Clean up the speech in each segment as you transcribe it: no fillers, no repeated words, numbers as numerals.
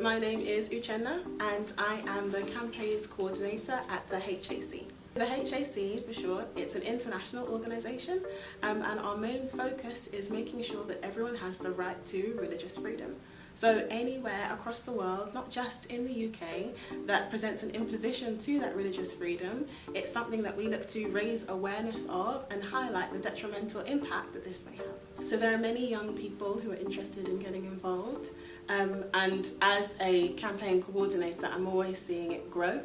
My name is Uchenna and I am the campaigns coordinator at the HAC. The HAC, for short, it's an international organisation and our main focus is making sure that everyone has the right to religious freedom. So anywhere across the world, not just in the UK, that presents an imposition to that religious freedom, it's something that we look to raise awareness of and highlight the detrimental impact that this may have. So there are many young people who are interested in getting involved, and as a campaign coordinator, I'm always seeing it grow.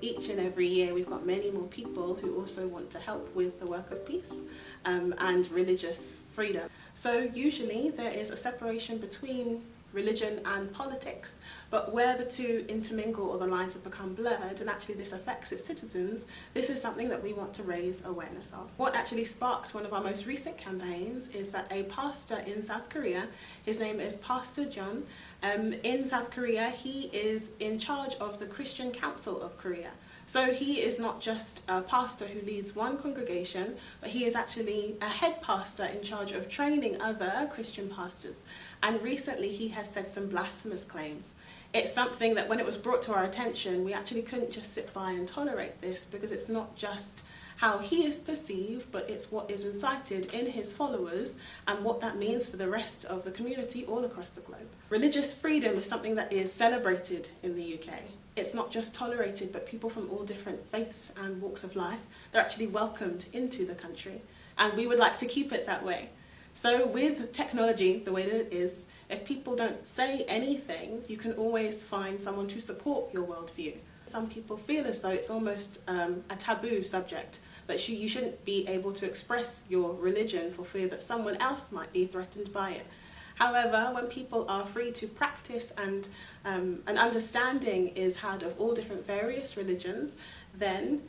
Each and every year we've got many more people who also want to help with the work of peace and religious freedom. So usually there is a separation between religion and politics, but where the two intermingle or the lines have become blurred and actually this affects its citizens, this is something that we want to raise awareness of. What actually sparked one of our most recent campaigns is that a pastor in South Korea, his name is Pastor John, in South Korea he is in charge of the Christian Council of Korea. So he is not just a pastor who leads one congregation, but he is actually a head pastor in charge of training other Christian pastors. And recently he has said some blasphemous claims. It's something that when it was brought to our attention, we actually couldn't just sit by and tolerate this, because it's not just how he is perceived, but it's what is incited in his followers and what that means for the rest of the community all across the globe. Religious freedom is something that is celebrated in the UK. It's not just tolerated, but people from all different faiths and walks of life, they're actually welcomed into the country. And we would like to keep it that way. So with technology the way that it is, if people don't say anything, you can always find someone to support your worldview. Some people feel as though it's almost a taboo subject, that you shouldn't be able to express your religion for fear that someone else might be threatened by it. However, when people are free to practice and an understanding is had of all different various religions, then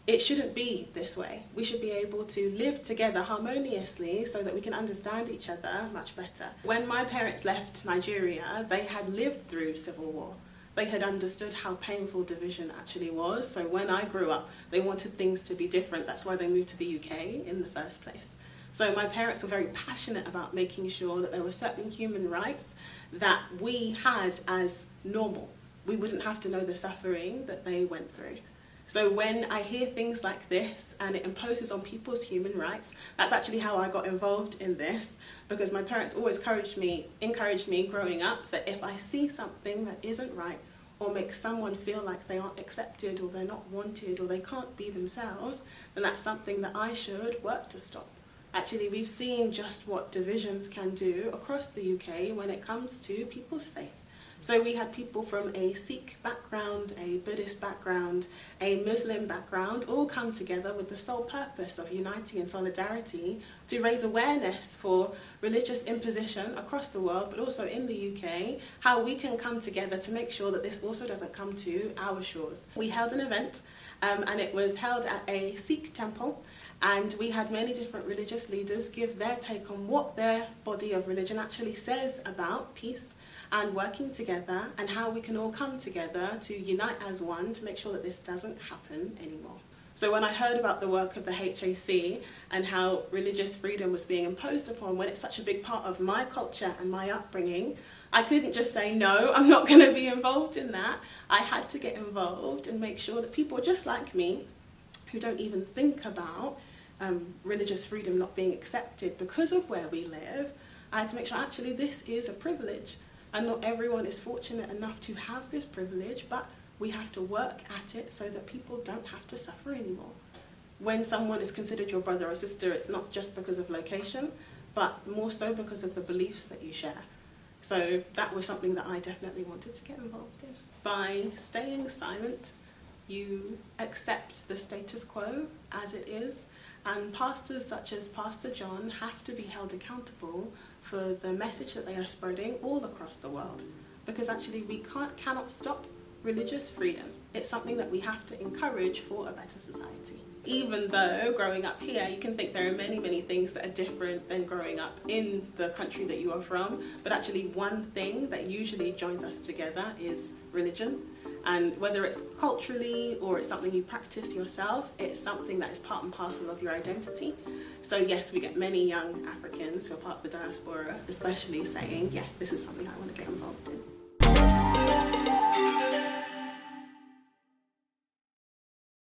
it shouldn't be this way. We should be able to live together harmoniously so that we can understand each other much better. When my parents left Nigeria, they had lived through civil war. They had understood how painful division actually was. So when I grew up, they wanted things to be different. That's why they moved to the UK in the first place. So my parents were very passionate about making sure that there were certain human rights that we had as normal. We wouldn't have to know the suffering that they went through. So when I hear things like this and it imposes on people's human rights, that's actually how I got involved in this, because my parents always encouraged me growing up that if I see something that isn't right or makes someone feel like they aren't accepted or they're not wanted or they can't be themselves, then that's something that I should work to stop. Actually, we've seen just what divisions can do across the UK when it comes to people's faith. So we had people from a Sikh background, a Buddhist background, a Muslim background, all come together with the sole purpose of uniting in solidarity to raise awareness for religious imposition across the world, but also in the UK, how we can come together to make sure that this also doesn't come to our shores. We held an event, and it was held at a Sikh temple, and we had many different religious leaders give their take on what their body of religion actually says about peace and working together, and how we can all come together to unite as one to make sure that this doesn't happen anymore. So when I heard about the work of the HAC and how religious freedom was being imposed upon when it's such a big part of my culture and my upbringing, I couldn't just say, no, I'm not going to be involved in that. I had to get involved and make sure that people just like me, who don't even think about religious freedom not being accepted because of where we live, I had to make sure actually this is a privilege. And not everyone is fortunate enough to have this privilege, but we have to work at it so that people don't have to suffer anymore. When someone is considered your brother or sister, it's not just because of location, but more so because of the beliefs that you share. So that was something that I definitely wanted to get involved in. By staying silent, you accept the status quo as it is, and pastors such as Pastor John have to be held accountable for the message that they are spreading all across the world. Because actually we cannot stop religious freedom. It's something that we have to encourage for a better society. Even though growing up here, you can think there are many, many things that are different than growing up in the country that you are from, but actually one thing that usually joins us together is religion. And whether it's culturally or it's something you practice yourself, it's something that is part and parcel of your identity. So yes, we get many young Africans who are part of the diaspora, especially saying, yeah, this is something I want to get involved in.